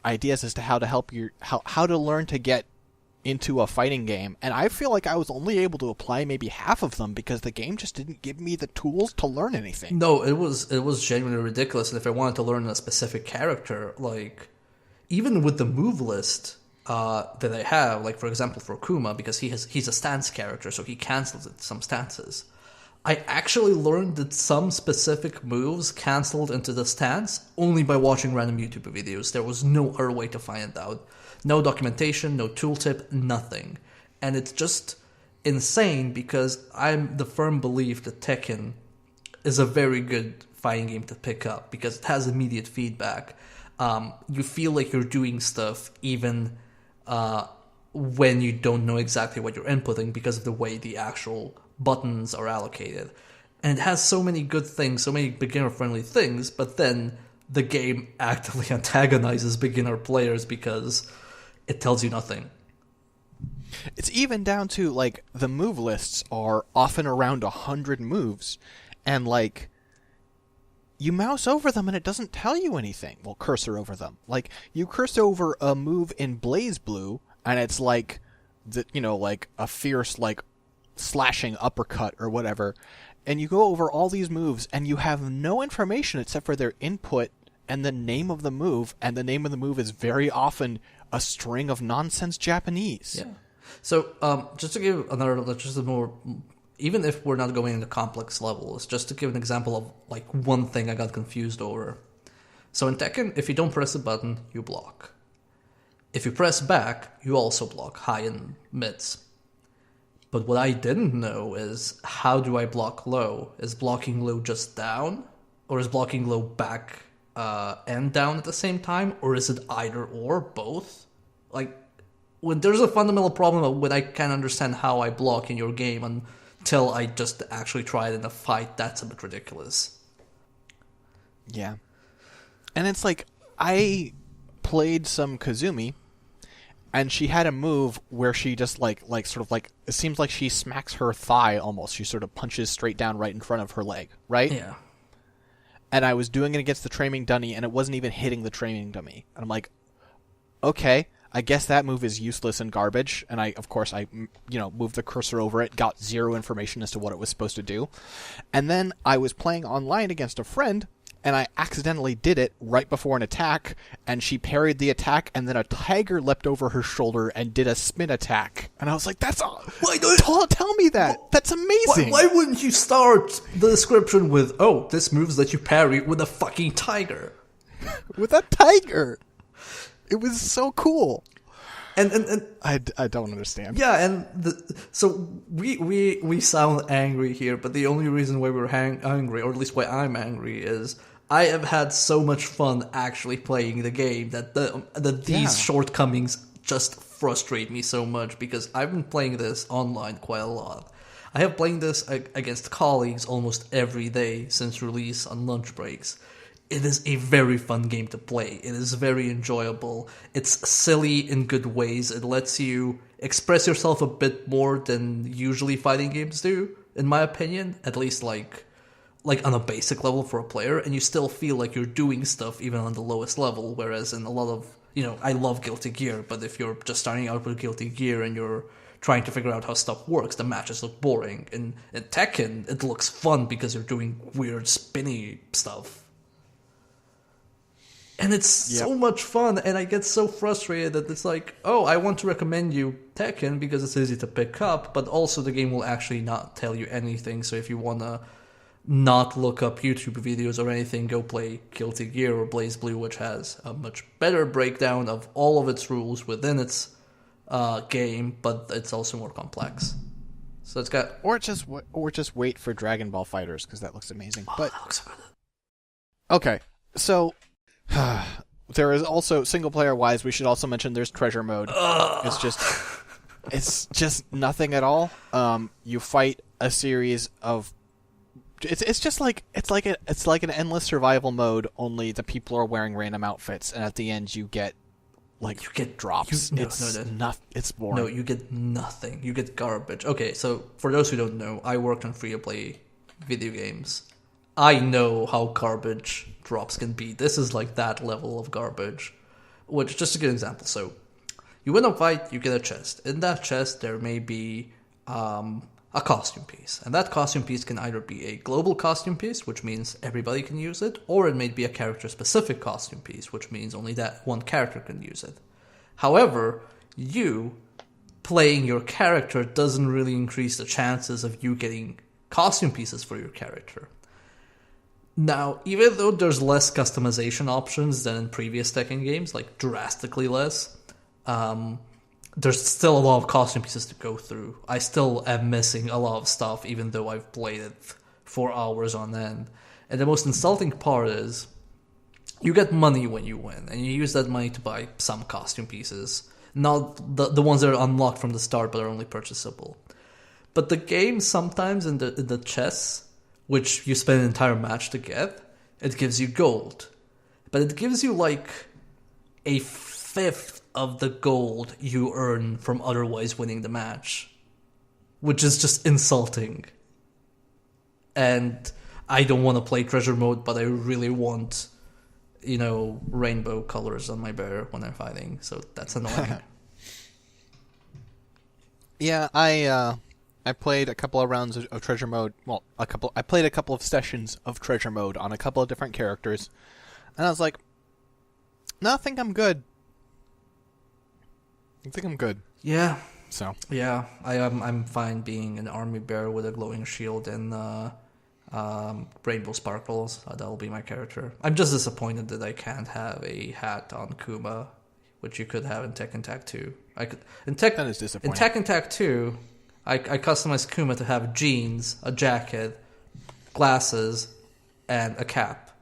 ideas as to how to help how to learn to get into a fighting game, and I feel like I was only able to apply maybe half of them because the game just didn't give me the tools to learn anything. No, it was genuinely ridiculous. And if I wanted to learn a specific character, even with the move list that I have, for example, for Kuma, because he's a stance character, so he cancels some stances. I actually learned that some specific moves canceled into the stance only by watching random YouTube videos. There was no other way to find out. No documentation, no tooltip, nothing. And it's just insane because I'm the firm belief that Tekken is a very good fighting game to pick up because it has immediate feedback. You feel like you're doing stuff even when you don't know exactly what you're inputting because of the way the actual buttons are allocated. And it has so many good things, so many beginner-friendly things, but then the game actively antagonizes beginner players because it tells you nothing. It's even down to, the move lists are often around 100 moves, and, you mouse over them and it doesn't tell you anything. Well, cursor over them. You cursor over a move in Blaze Blue, and it's a fierce, slashing uppercut or whatever. And you go over all these moves, and you have no information except for their input and the name of the move, and the name of the move is very often a string of nonsense Japanese. Yeah. So, just to give even if we're not going into complex levels, just to give an example of one thing I got confused over. So in Tekken, if you don't press a button, you block. If you press back, you also block high and mids. But what I didn't know is, how do I block low? Is blocking low just down? Or is blocking low back and down at the same time? Or is it either or, both? Like, when there's a fundamental problem when I can't understand how I block in your game until I just actually try it in a fight, that's a bit ridiculous. Yeah. And it's like, I played some Kazumi, and she had a move where she just like sort of like, it seems like she smacks her thigh almost. She sort of punches straight down right in front of her leg, right? Yeah. And I was doing it against the training dummy, and it wasn't even hitting the training dummy. And I'm like, okay, I guess that move is useless and garbage. And I moved the cursor over it, got zero information as to what it was supposed to do. And then I was playing online against a friend, and I accidentally did it right before an attack, and she parried the attack, and then a tiger leapt over her shoulder and did a spin attack. And I was like, that's all. Tell me that. That's amazing. Why wouldn't you start the description with, oh, this moves that you parry with a fucking tiger? With a tiger. It was so cool. And I don't understand. Yeah, and so we sound angry here, but the only reason why we're angry, or at least why I'm angry, is I have had so much fun actually playing the game that these shortcomings just frustrate me so much, because I've been playing this online quite a lot. I have played this against colleagues almost every day since release on lunch breaks. It is a very fun game to play. It is very enjoyable. It's silly in good ways. It lets you express yourself a bit more than usually fighting games do, in my opinion. At least like on a basic level for a player, and you still feel like you're doing stuff even on the lowest level, whereas in a lot of, I love Guilty Gear, but if you're just starting out with Guilty Gear and you're trying to figure out how stuff works, the matches look boring. In Tekken, it looks fun because you're doing weird spinny stuff. And it's so much fun, and I get so frustrated that it's like, oh, I want to recommend you Tekken because it's easy to pick up, but also the game will actually not tell you anything, so if you want to not look up YouTube videos or anything, go play Guilty Gear or BlazBlue, which has a much better breakdown of all of its rules within its game, but it's also more complex. So it's got... Or just wait for Dragon Ball FighterZ, because that looks amazing. Oh, but that looks so good. Okay, so... there is also, single-player wise, we should also mention there's treasure mode. It's just nothing at all. You fight a series of... It's like an endless survival mode, only the people are wearing random outfits, and at the end you get drops. It's boring. No, you get nothing. You get garbage. Okay, so for those who don't know, I worked on free-to-play video games. I know how garbage drops can be. This is like that level of garbage. Which, just to give an example, so you win a fight, you get a chest. In that chest, there may be a costume piece. And that costume piece can either be a global costume piece, which means everybody can use it, or it may be a character-specific costume piece, which means only that one character can use it. However, you playing your character doesn't really increase the chances of you getting costume pieces for your character. Now, even though there's less customization options than in previous Tekken games, like drastically less, there's still a lot of costume pieces to go through. I still am missing a lot of stuff, even though I've played it for hours on end. And the most insulting part is, you get money when you win, and you use that money to buy some costume pieces. Not the ones that are unlocked from the start, but are only purchasable. But the game sometimes in the chests, which you spend an entire match to get, it gives you gold. But it gives you like a fifth of the gold you earn from otherwise winning the match. Which is just insulting. And I don't want to play treasure mode, but I really want, rainbow colors on my bear when I'm fighting. So that's annoying. Yeah, I played a couple of rounds of treasure mode. Well, I played a couple of sessions of treasure mode on a couple of different characters, and I was like, "No, I think I'm good. I think I'm good." Yeah. So. Yeah, I'm fine being an army bear with a glowing shield and rainbow sparkles. That'll be my character. I'm just disappointed that I can't have a hat on Kuma, which you could have in Tekken Tag 2. That is disappointing. In Tekken Tag 2. I customized Kuma to have jeans, a jacket, glasses, and a cap.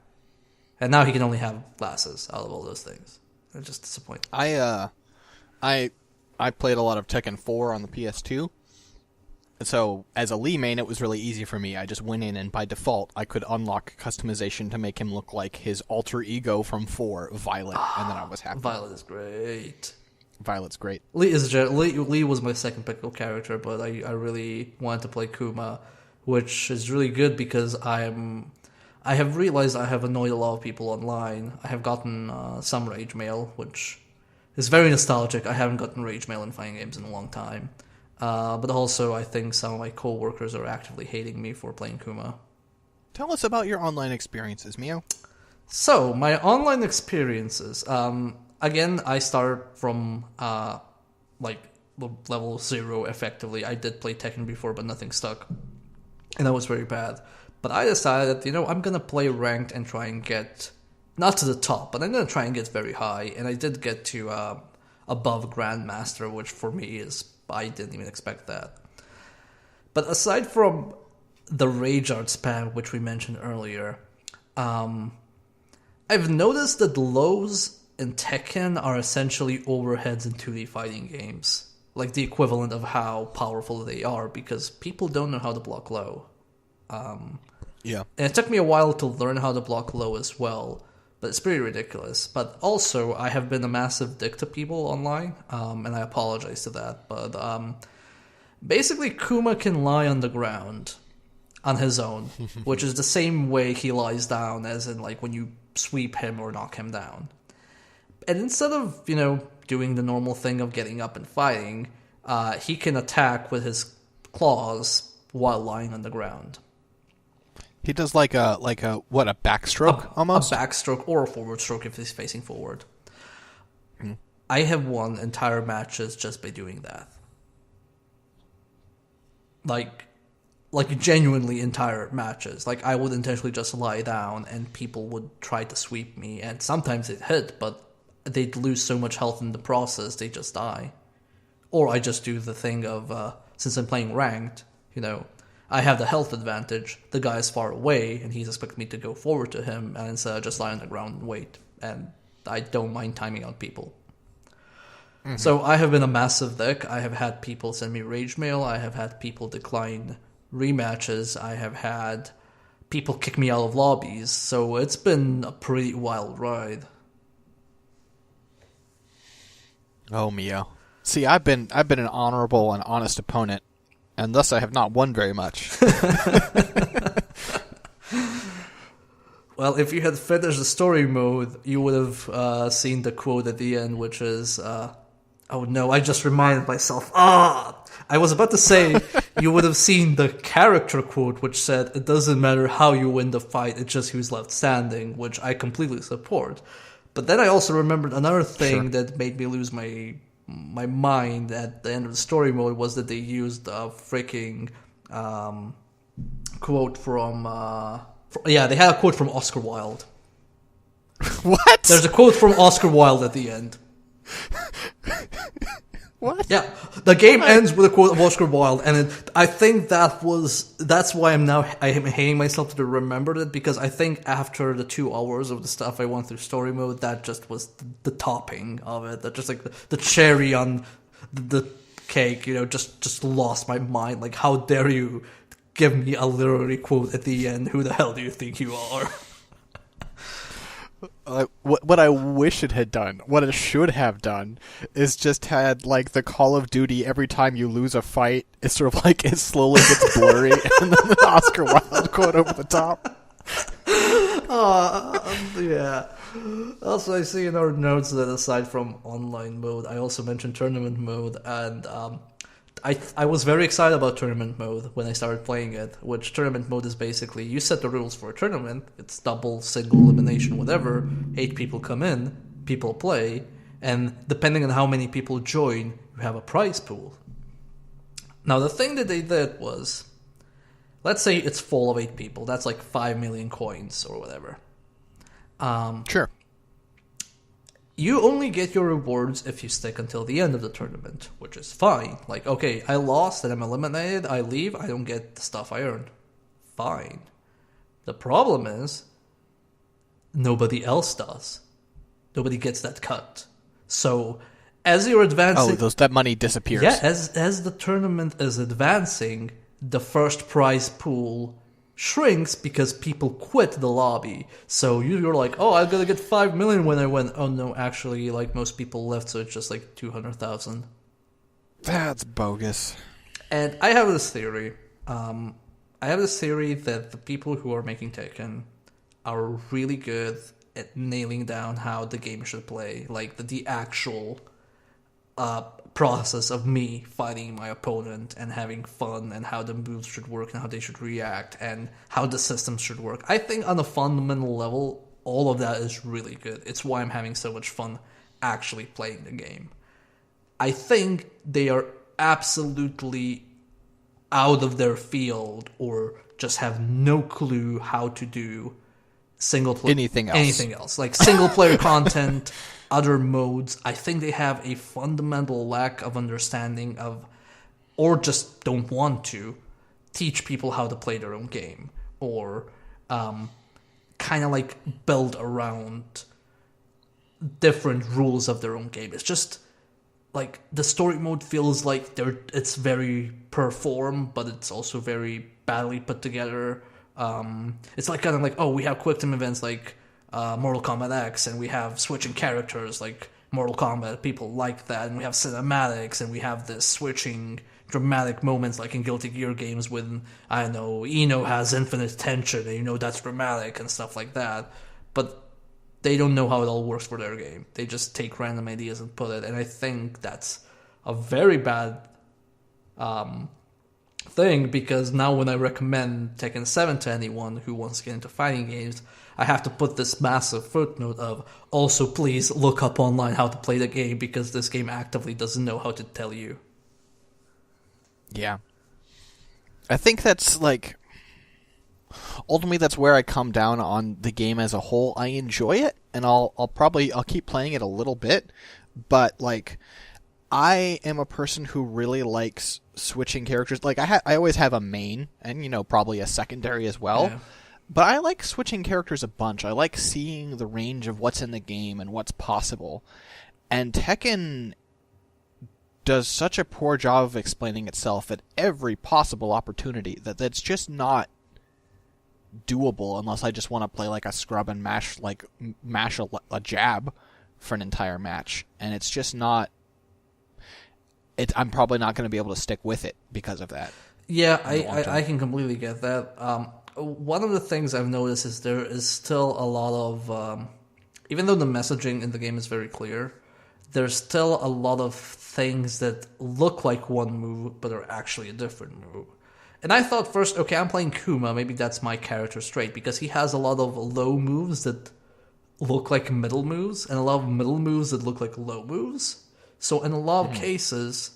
And now he can only have glasses out of all those things. It's just disappointing. I played a lot of Tekken 4 on the PS2. So, as a Lee main, it was really easy for me. I just went in, and by default, I could unlock customization to make him look like his alter ego from 4, Violet, and then I was happy. Violet is great. Violet's great. Lee was my second pick of character, but I really wanted to play Kuma, which is really good because I have realized I have annoyed a lot of people online. I have gotten some rage mail, which is very nostalgic. I haven't gotten rage mail in fighting games in a long time. But also, I think some of my co-workers are actively hating me for playing Kuma. Tell us about your online experiences, Mio. So, my online experiences. Again, I start from, level 0, effectively. I did play Tekken before, but nothing stuck. And that was very bad. But I decided, I'm going to play ranked and try and get, not to the top, but I'm going to try and get very high. And I did get to above Grandmaster, which for me is... I didn't even expect that. But aside from the Rage Art spam, which we mentioned earlier, I've noticed that lows in Tekken are essentially overheads in 2D fighting games. Like the equivalent of how powerful they are, because people don't know how to block low. Yeah. And it took me a while to learn how to block low as well. But it's pretty ridiculous. But also, I have been a massive dick to people online, and I apologize to that. But basically, Kuma can lie on the ground on his own, which is the same way he lies down, as in like when you sweep him or knock him down. And instead of, doing the normal thing of getting up and fighting, he can attack with his claws while lying on the ground. He does like a backstroke almost? A backstroke or a forward stroke if he's facing forward. I have won entire matches just by doing that. Like genuinely entire matches. Like I would intentionally just lie down and people would try to sweep me, and sometimes it hit, but they'd lose so much health in the process they just die. Or I just do the thing of since I'm playing ranked, I have the health advantage. The guy is far away, and he's expecting me to go forward to him, and instead I just lie on the ground and wait. And I don't mind timing out people. Mm-hmm. So I have been a massive dick. I have had people send me rage mail. I have had people decline rematches. I have had people kick me out of lobbies. So it's been a pretty wild ride. Oh, Mio. See, I've been an honorable and honest opponent, and thus I have not won very much. Well, if you had finished the story mode, you would have seen the quote at the end, which is, oh no, I just reminded myself. I was about to say, you would have seen the character quote, which said, it doesn't matter how you win the fight, it's just who's left standing, which I completely support. But then I also remembered another thing that made me lose my mind at the end of the story mode was that they used a freaking quote from they had a quote from Oscar Wilde. What? There's a quote from Oscar Wilde at the end. What? Yeah, the game ends with a quote of Oscar Wilde, and I think that's why I am hating myself to remember it, because I think after the 2 hours of the stuff I went through story mode, that just was the topping of it. That just like the cherry on the cake, just lost my mind. Like, how dare you give me a literary quote at the end? Who the hell do you think you are? What I wish it had done, what it should have done, is just had like the Call of Duty every time you lose a fight, it's sort of like it slowly gets blurry, and then the Oscar Wilde quote over the top. Yeah. Also, I see in our notes that aside from online mode, I also mentioned tournament mode, and I was very excited about tournament mode when I started playing it, which tournament mode is basically, you set the rules for a tournament, it's double, single, elimination, whatever, 8 people come in, people play, and depending on how many people join, you have a prize pool. Now, the thing that they did was, let's say it's full of 8 people, that's like 5 million coins or whatever. Sure. you only get your rewards if you stick until the end of the tournament, which is fine. Like, okay, I lost and I'm eliminated, I leave, I don't get the stuff I earned. Fine. The problem is, nobody else does. Nobody gets that cut. So, as you're advancing... that money disappears. Yeah, as the tournament is advancing, the first prize pool shrinks because people quit the lobby. So you're like, oh, I'm gonna get 5 million when I win. Oh no, actually, like, most people left, so it's just like 200,000. That's bogus. And I have this theory. That the people who are making Tekken are really good at nailing down how the game should play. Like, the actual process of me fighting my opponent and having fun, and how the moves should work and how they should react and how the systems should work. I think on a fundamental level, all of that is really good. It's why I'm having so much fun actually playing the game. I think they are absolutely out of their field or just have no clue how to do single player anything else. Like single player content, other modes. I think they have a fundamental lack of understanding of, or just don't want to teach people how to play their own game, or kind of like build around different rules of their own game. It's just like the story mode feels like it's very per form, but it's also very badly put together. It's like kind of like, oh, we have quick time events like Mortal Kombat X, and we have switching characters like Mortal Kombat. People like that, and we have cinematics, and we have this switching dramatic moments like in Guilty Gear games when, I don't know, Eno has infinite tension, and you know that's dramatic and stuff like that. But they don't know how it all works for their game. They just take random ideas and put it, and I think that's a very bad thing, because now when I recommend Tekken 7 to anyone who wants to get into fighting games, I have to put this massive footnote of, also please look up online how to play the game, because this game actively doesn't know how to tell you. Yeah. I think that's like... ultimately, that's where I come down on the game as a whole. I enjoy it, and I'll keep playing it a little bit, but like, I am a person who really likes switching characters. Like, I always have a main, and probably a secondary as well. Yeah. But I like switching characters a bunch. I like seeing the range of what's in the game and what's possible. And Tekken does such a poor job of explaining itself at every possible opportunity that's just not doable unless I just want to play like a scrub and mash a jab for an entire match, and it's just not. I'm probably not going to be able to stick with it because of that. Yeah, I can completely get that. One of the things I've noticed is there is still a lot of, even though the messaging in the game is very clear, there's still a lot of things that look like one move but are actually a different move. And I thought first, okay, I'm playing Kuma, maybe that's my character's trait, because he has a lot of low moves that look like middle moves, and a lot of middle moves that look like low moves. So in a lot of cases,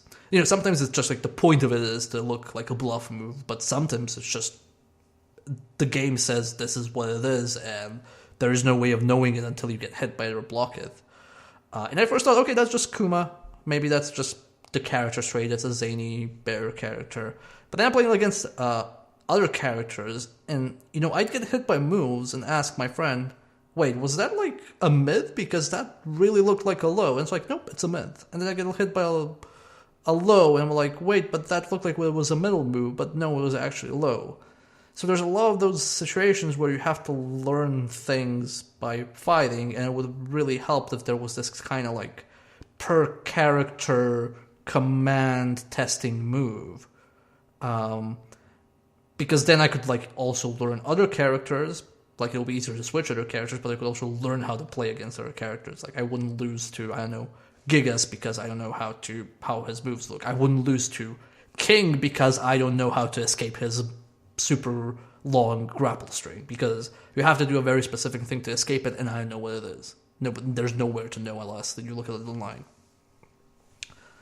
sometimes it's just like the point of it is to look like a bluff move, but sometimes it's just the game says this is what it is, and there is no way of knowing it until you get hit by it or block it. And I first thought, okay, that's just Kuma. Maybe that's just the character trait. It's a zany bear character. But then I'm playing against other characters, and, I'd get hit by moves and ask my friend, wait, was that like a mid? Because that really looked like a low. And it's like, nope, it's a mid. And then I get hit by a low, and I'm like, wait, but that looked like it was a middle move, but no, it was actually low. So there's a lot of those situations where you have to learn things by fighting, and it would really help if there was this kind of like per character command testing move. Because then I could like also learn other characters. Like, it'll be easier to switch other characters, but I could also learn how to play against other characters. Like, I wouldn't lose to, I don't know, Gigas because I don't know how his moves look. I wouldn't lose to King because I don't know how to escape his super long grapple string, because you have to do a very specific thing to escape it, and I don't know what it is. No, but there's nowhere to know unless you look at it online.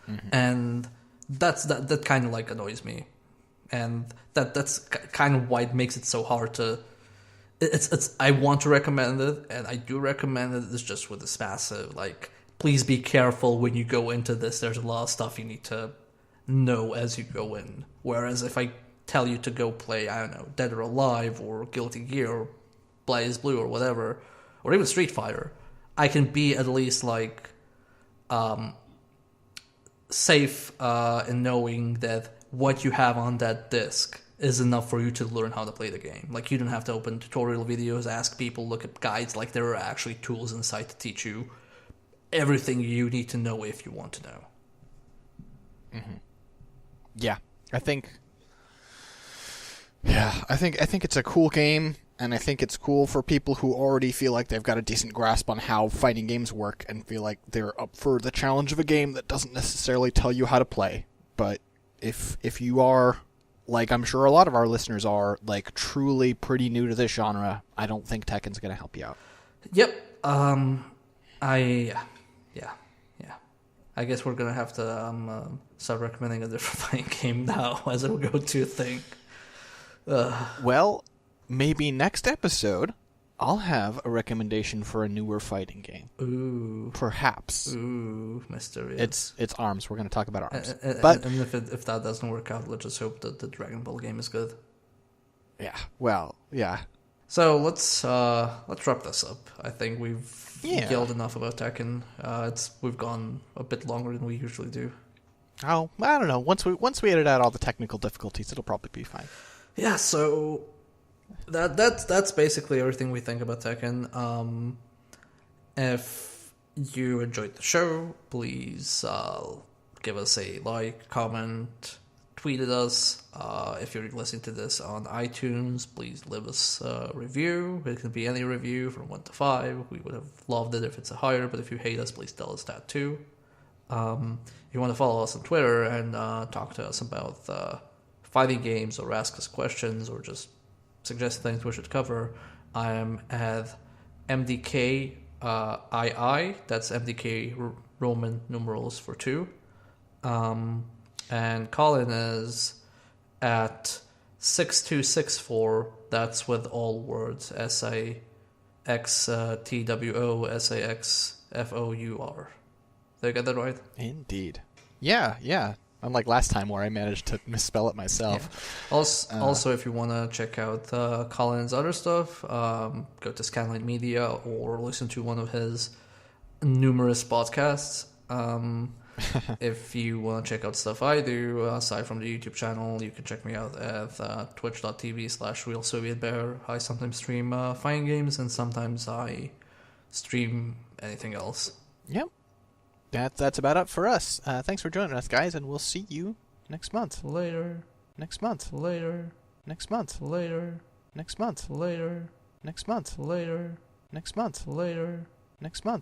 Mm-hmm. And that kind of like annoys me, and that's kind of why it makes it so hard to it's I want to recommend it, and I do recommend it. It's just with this massive, like, please be careful when you go into this. There's a lot of stuff you need to know as you go in. Whereas if I tell you to go play, I don't know, Dead or Alive or Guilty Gear or Blaze Blue or whatever, or even Street Fighter, I can be at least like safe in knowing that what you have on that disc is enough for you to learn how to play the game. Like, you don't have to open tutorial videos, ask people, look at guides. Like, there are actually tools inside to teach you everything you need to know if you want to know. Mm-hmm. Yeah, I think it's a cool game, and I think it's cool for people who already feel like they've got a decent grasp on how fighting games work and feel like they're up for the challenge of a game that doesn't necessarily tell you how to play. But if you are, like I'm sure a lot of our listeners are, like truly pretty new to this genre, I don't think Tekken's going to help you out. Yep. Yeah. I guess we're gonna have to start recommending a different fighting game now as a go-to thing. Well, maybe next episode I'll have a recommendation for a newer fighting game. Ooh. Perhaps. Ooh, mysterious. It's ARMS. We're going to talk about ARMS. But and if that doesn't work out, let's just hope that the Dragon Ball game is good. Yeah. Well, yeah. So let's wrap this up. I think we've yelled enough about Tekken. We've gone a bit longer than we usually do. Oh, I don't know. Once we edit out all the technical difficulties, it'll probably be fine. Yeah. So that's basically everything we think about Tekken. If you enjoyed the show, please give us a like, comment, tweet at us. If you're listening to this on iTunes, please leave us a review. It can be any review from 1 to 5. We would have loved it if it's a higher, but if you hate us, please tell us that too. If you want to follow us on Twitter and talk to us about fighting games, or ask us questions, or just suggest things we should cover, I am at MDK II. That's MDK Roman numerals for 2. And Colin is at 6264. That's with all words. SAXTWOSAXFOUR. Did I get that right? Indeed. Yeah. Unlike last time where I managed to misspell it myself. Yeah. Also, if you want to check out Colin's other stuff, go to Scanline Media or listen to one of his numerous podcasts. If you want to check out stuff I do, aside from the YouTube channel, you can check me out at twitch.tv/RealSovietBear. I sometimes stream fighting games, and sometimes I stream anything else. Yep. That's about it for us. Thanks for joining us, guys, and we'll see you next month. Later. Next month. Later. Next month. Later. Next month. Later. Next month. Later. Next month. Later. Next month.